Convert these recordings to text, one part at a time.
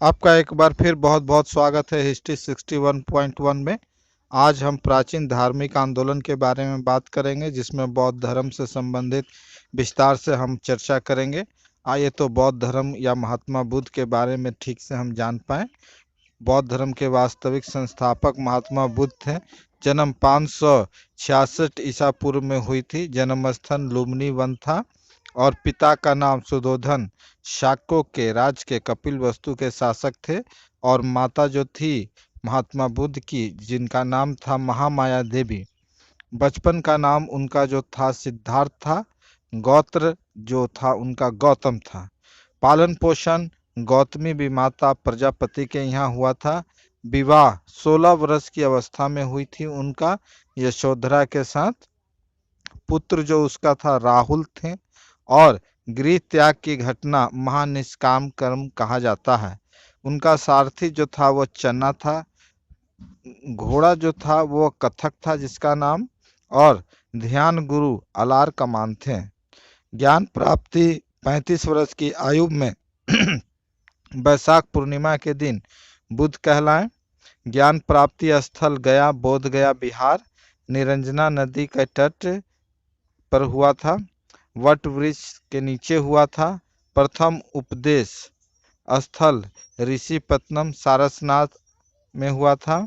आपका एक बार फिर बहुत बहुत स्वागत है हिस्ट्री 61.1 में। आज हम प्राचीन धार्मिक आंदोलन के बारे में बात करेंगे, जिसमें बौद्ध धर्म से संबंधित विस्तार से हम चर्चा करेंगे। आइए तो बौद्ध धर्म या महात्मा बुद्ध के बारे में ठीक से हम जान पाएं। बौद्ध धर्म के वास्तविक संस्थापक महात्मा बुद्ध थे। जन्म 566 ईसा पूर्व में हुई थी। जन्म स्थल लुम्बिनी वन था और पिता का नाम सुधोधन शाक्यों के राज के कपिलवस्तु के शासक थे। और माता जो थी महात्मा बुद्ध की, जिनका नाम था महामाया देवी। बचपन का नाम उनका जो था सिद्धार्थ था। गोत्र जो था उनका गौतम था। पालन पोषण गौतमी भी माता प्रजापति के यहाँ हुआ था। विवाह 16 वर्ष की अवस्था में हुई थी उनका यशोधरा के साथ। पुत्र जो उसका था राहुल थे। और गृह त्याग की घटना महानिष्काम कर्म कहा जाता है। उनका सारथी जो था वो चन्ना था। घोड़ा जो था वो कथक था जिसका नाम। और ध्यान गुरु अलार कमान थे। ज्ञान प्राप्ति 35 वर्ष की आयु में वैशाख पूर्णिमा के दिन बुद्ध कहलाए। ज्ञान प्राप्ति स्थल गया, बोध गया बिहार। निरंजना नदी के तट पर हुआ था। वट वृक्ष के नीचे हुआ था। प्रथम उपदेश स्थल ऋषिपत्नम सारस्वत में हुआ था।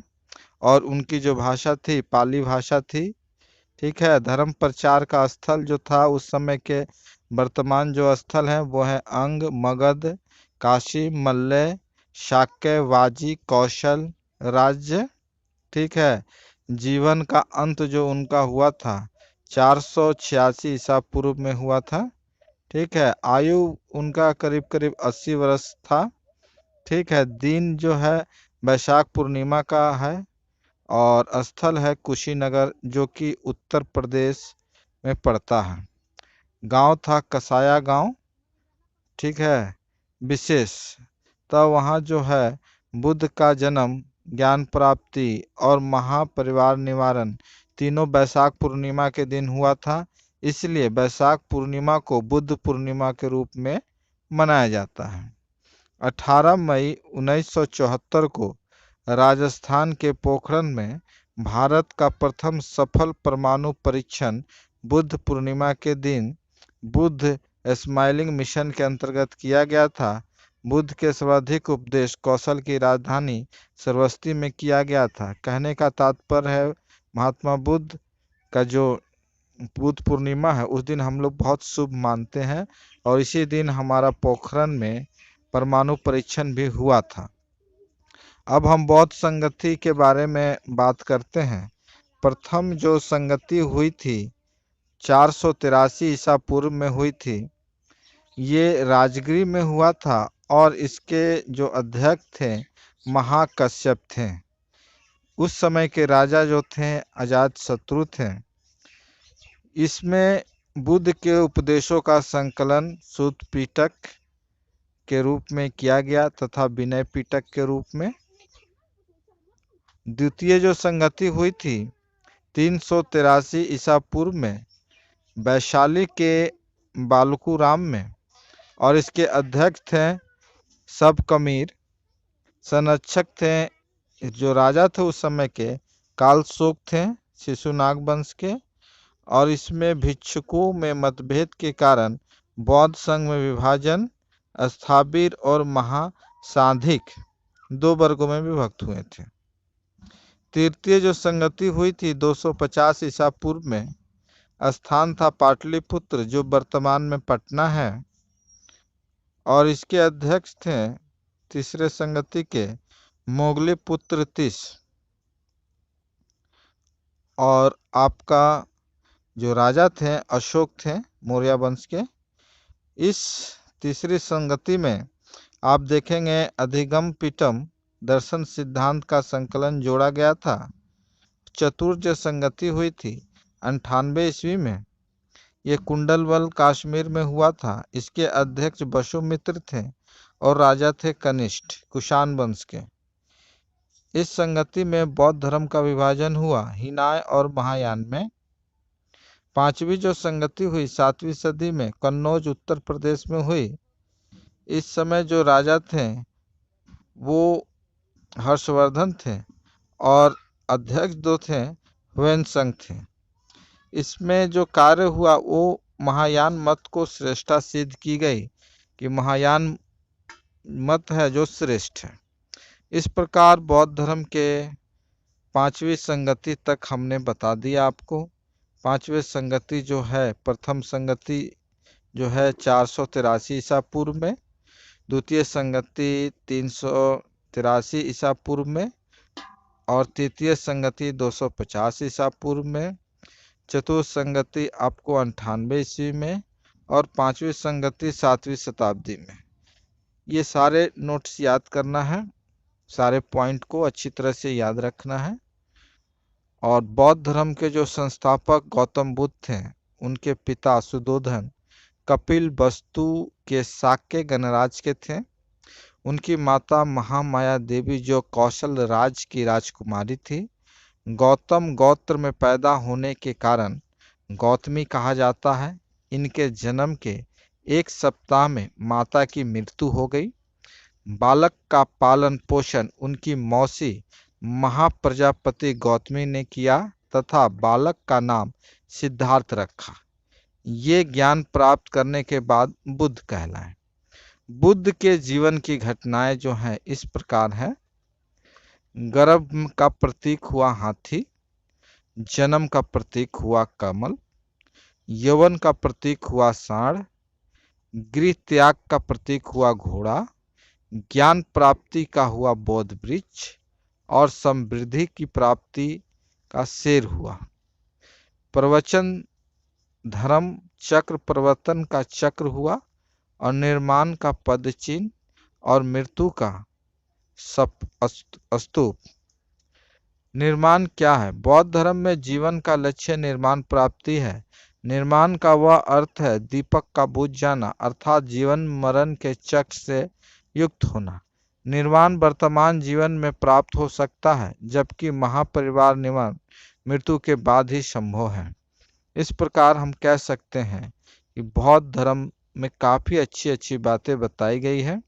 और उनकी जो भाषा थी पाली भाषा थी। ठीक है। धर्म प्रचार का स्थल जो था उस समय के वर्तमान जो स्थल है वो है अंग, मगध, काशी, मल्ले, शाक्य, वाजी, कौशल राज्य। ठीक है। जीवन का अंत जो उनका हुआ था 486 ईसा पूर्व में हुआ था। ठीक है। आयु उनका करीब करीब 80 वर्ष था। ठीक है। दिन जो है वैशाख पूर्णिमा का है। और स्थल है कुशीनगर जो कि उत्तर प्रदेश में पड़ता है। गांव था कसाया गांव। ठीक है। विशेष तब वहाँ जो है बुद्ध का जन्म, ज्ञान प्राप्ति और महापरिवार निवारण तीनों वैशाख पूर्णिमा के दिन हुआ था। इसलिए वैशाख पूर्णिमा को बुद्ध पूर्णिमा के रूप में मनाया जाता है। 18 मई 1974 को राजस्थान के पोखरण में भारत का प्रथम सफल परमाणु परीक्षण बुद्ध पूर्णिमा के दिन बुद्ध स्माइलिंग मिशन के अंतर्गत किया गया था। बुद्ध के सर्वाधिक उपदेश कौशल की राजधानी श्रावस्ती में किया गया था। कहने का तात्पर्य है महात्मा बुद्ध का जो बुद्ध पूर्णिमा है उस दिन हम लोग बहुत शुभ मानते हैं। और इसी दिन हमारा पोखरण में परमाणु परीक्षण भी हुआ था। अब हम बौद्ध संगति के बारे में बात करते हैं। प्रथम जो संगति हुई थी 483 ईसा पूर्व में हुई थी। ये राजगीर में हुआ था और इसके जो अध्यक्ष थे महाकश्यप थे। उस समय के राजा जो थे अजातशत्रु थे। इसमें बुद्ध के उपदेशों का संकलन सूत पिटक के रूप में किया गया तथा विनय पिटक के रूप में। द्वितीय जो संगति हुई थी 383 ईसा पूर्व में वैशाली के बालकुराम में। और इसके अध्यक्ष थे सब कमीर। संरक्षक थे जो राजा थे उस समय के कालशोक थे शिशुनाग वंश के। और इसमें भिक्षुकों में मतभेद के कारण बौद्ध संघ में विभाजन स्थाविर और महासांधिक दो वर्गों में विभक्त हुए थे। तृतीय जो संगति हुई थी 250 ईसा पूर्व में स्थान था पाटलिपुत्र जो वर्तमान में पटना है। और इसके अध्यक्ष थे तीसरे संगति के मोगली पुत्र तीस। और आपका जो राजा थे अशोक थे मौर्य वंश के। इस तीसरी संगति में आप देखेंगे अधिगम पीठम दर्शन सिद्धांत का संकलन जोड़ा गया था। चतुर्थ संगति हुई थी 98 ईस्वी में। ये कुंडलवल कश्मीर में हुआ था। इसके अध्यक्ष वसुमित्र थे और राजा थे कनिष्ठ कुषाण वंश के। इस संगति में बौद्ध धर्म का विभाजन हुआ हिनाय और महायान में। पांचवी जो संगति हुई 7वीं सदी में कन्नौज उत्तर प्रदेश में हुई। इस समय जो राजा थे वो हर्षवर्धन थे और अध्यक्ष जो थे हुएनसंग थे। इसमें जो कार्य हुआ वो महायान मत को श्रेष्ठता सिद्ध की गई कि महायान मत है जो श्रेष्ठ है। इस प्रकार बौद्ध धर्म के पांचवी संगति तक हमने बता दिया आपको। पांचवी संगति जो है, प्रथम संगति जो है 483 ईसा पूर्व में, द्वितीय संगति 383 ईसा पूर्व में और तृतीय संगति 250 ईसा पूर्व में, चतुर्थ संगति आपको 98 ईस्वी में और पांचवी संगति 7वीं शताब्दी में। ये सारे नोट्स याद करना है, सारे पॉइंट को अच्छी तरह से याद रखना है। और बौद्ध धर्म के जो संस्थापक गौतम बुद्ध थे, उनके पिता सुद्धोधन कपिल वस्तु के शाक्य गणराज के थे। उनकी माता महामाया देवी जो कौशल राज की राजकुमारी थी। गौतम गोत्र में पैदा होने के कारण गौतमी कहा जाता है। इनके जन्म के एक सप्ताह में माता की मृत्यु हो गई। बालक का पालन पोषण उनकी मौसी महाप्रजापति गौतमी ने किया तथा बालक का नाम सिद्धार्थ रखा। ये ज्ञान प्राप्त करने के बाद बुद्ध कहलाए। बुद्ध के जीवन की घटनाएं जो हैं इस प्रकार है। गर्भ का प्रतीक हुआ हाथी, जन्म का प्रतीक हुआ कमल, यौवन का प्रतीक हुआ सांड, गृह त्याग का प्रतीक हुआ घोड़ा, ज्ञान प्राप्ति का हुआ बोध वृक्ष और समृद्धि की प्राप्ति का शेर हुआ। प्रवचन धर्म चक्र प्रवर्तन का चक्र हुआ और निर्माण का पद चिन्ह और मृत्यु का स्तूप। निर्माण क्या है? बौद्ध धर्म में जीवन का लक्ष्य निर्माण प्राप्ति है। निर्माण का वह अर्थ है दीपक का बुझ जाना, अर्थात जीवन मरण के चक्र से युक्त होना। निर्वाण वर्तमान जीवन में प्राप्त हो सकता है, जबकि महापरिवार निर्वाण मृत्यु के बाद ही संभव है। इस प्रकार हम कह सकते हैं कि बौद्ध धर्म में काफी अच्छी अच्छी बातें बताई गई है।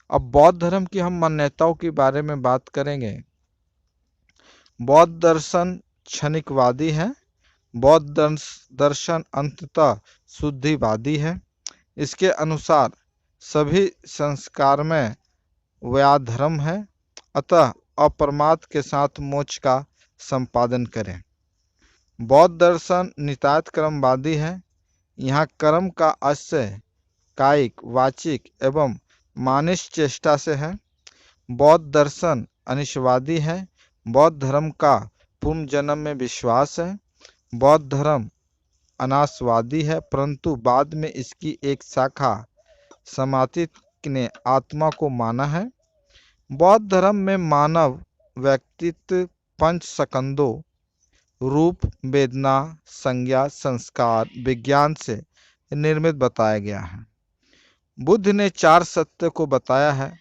अब बौद्ध धर्म की हम मान्यताओं के बारे में बात करेंगे। बौद्ध दर्शन क्षणिकवादी है। बौद्ध दर्शन अंततः शुद्धिवादी है। इसके अनुसार सभी संस्कार में व्याधर्म है, अतः अपरमार्थ के साथ मोक्ष का संपादन करें। बौद्ध दर्शन नितायत कर्मवादी है। यहाँ कर्म का आशय कायिक, वाचिक एवं मानसिक चेष्टा से है। बौद्ध दर्शन अनिष्टवादी है। बौद्ध धर्म का पुनर्जन्म में विश्वास है। बौद्ध धर्म अनाशवादी है, परंतु बाद में इसकी एक शाखा समातीत ने आत्मा को माना है। बौद्ध धर्म में मानव व्यक्तित्व पंच स्कंदों रूप, वेदना, संज्ञा, संस्कार, विज्ञान से निर्मित बताया गया है। बुद्ध ने 4 सत्य को बताया है,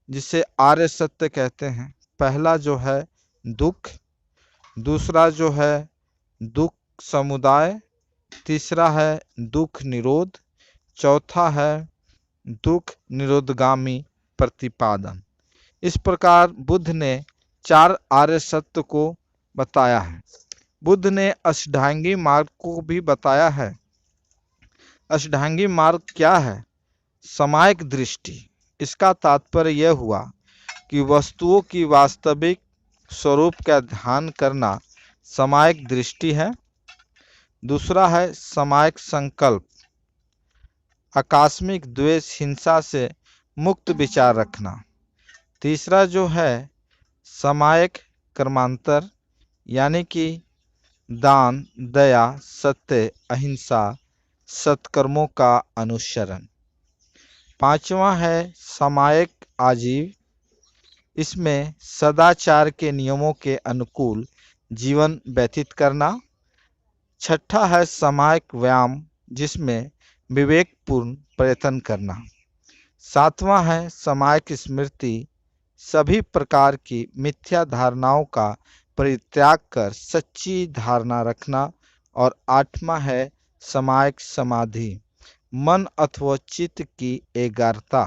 जिसे आर्य सत्य कहते हैं। पहला जो है दुख, दूसरा जो है दुख समुदाय, तीसरा है दुख निरोध, चौथा है दुख निरोधगामी प्रतिपादन। इस प्रकार बुद्ध ने 4 आर्य सत्य को बताया है। बुद्ध ने अष्टांगी मार्ग को भी बताया है। अष्टांगी मार्ग क्या है? सामायिक दृष्टि। इसका तात्पर्य यह हुआ कि वस्तुओं की वास्तविक स्वरूप का ध्यान करना सामायिक दृष्टि है। दूसरा है सामायिक संकल्प, आकस्मिक द्वेष, हिंसा से मुक्त विचार रखना। तीसरा जो है सामायिक कर्मांतर, यानी कि दान, दया, सत्य, अहिंसा, सत्कर्मों का अनुसरण। पांचवा है सामायिक आजीव। इसमें सदाचार के नियमों के अनुकूल जीवन व्यतीत करना। छठा है सामायिक व्यायाम, जिसमें विवेकपूर्ण प्रयत्न करना। सातवां है सामायिक स्मृति, सभी प्रकार की मिथ्या धारणाओं का परित्याग कर सच्ची धारणा रखना। और आठवां है सामायिक समाधि, मन अथवा चित्त की एकाग्रता।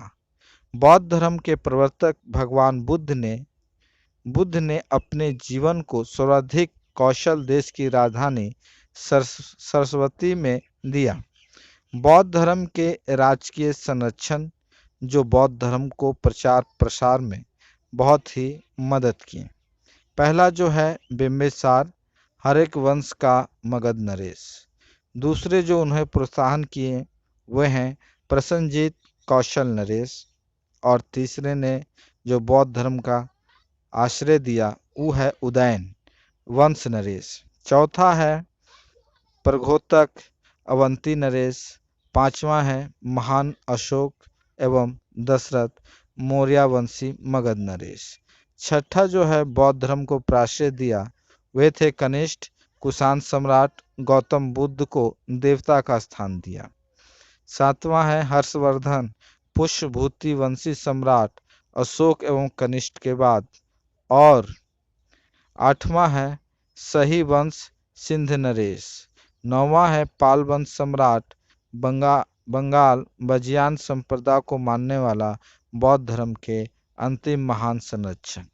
बौद्ध धर्म के प्रवर्तक भगवान बुद्ध ने अपने जीवन को सर्वाधिक कौशल देश की राजधानी सरस्वती में दिया। बौद्ध धर्म के राजकीय संरक्षण जो बौद्ध धर्म को प्रचार प्रसार में बहुत ही मदद की। पहला जो है बिंबिसार, हर एक वंश का मगध नरेश। दूसरे जो उन्हें प्रोत्साहन किए वह हैं प्रसन्नजीत, कौशल नरेश। और तीसरे ने जो बौद्ध धर्म का आश्रय दिया वो है उदयन, वंश नरेश। चौथा है प्रघोतक, अवंती नरेश। पांचवा है महान अशोक एवं दशरथ, मौर्यवंशी मगध नरेश। छठा जो है बौद्ध धर्म को प्राश्रय दिया वे थे कनिष्ठ, कुषाण सम्राट। गौतम बुद्ध को देवता का स्थान दिया। सातवां है हर्षवर्धन, पुष्यभूति वंशी सम्राट अशोक एवं कनिष्ठ के बाद। और आठवां है सही वंश, सिंध नरेश। नौवां है पाल वंश सम्राट, बंगाल बजियान संप्रदाय को मानने वाला बौद्ध धर्म के अंतिम महान संरक्षक।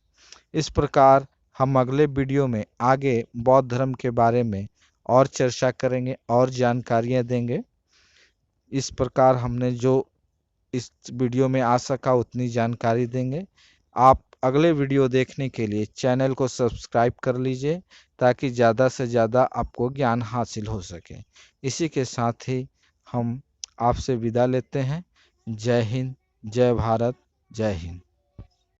इस प्रकार हम अगले वीडियो में आगे बौद्ध धर्म के बारे में और चर्चा करेंगे और जानकारियां देंगे। इस प्रकार हमने जो इस वीडियो में आ सका उतनी जानकारी देंगे। आप अगले वीडियो देखने के लिए चैनल को सब्सक्राइब कर लीजिए ताकि ज़्यादा से ज़्यादा आपको ज्ञान हासिल हो सके। इसी के साथ ही हम आपसे विदा लेते हैं। जय हिंद, जय भारत, जय हिंद।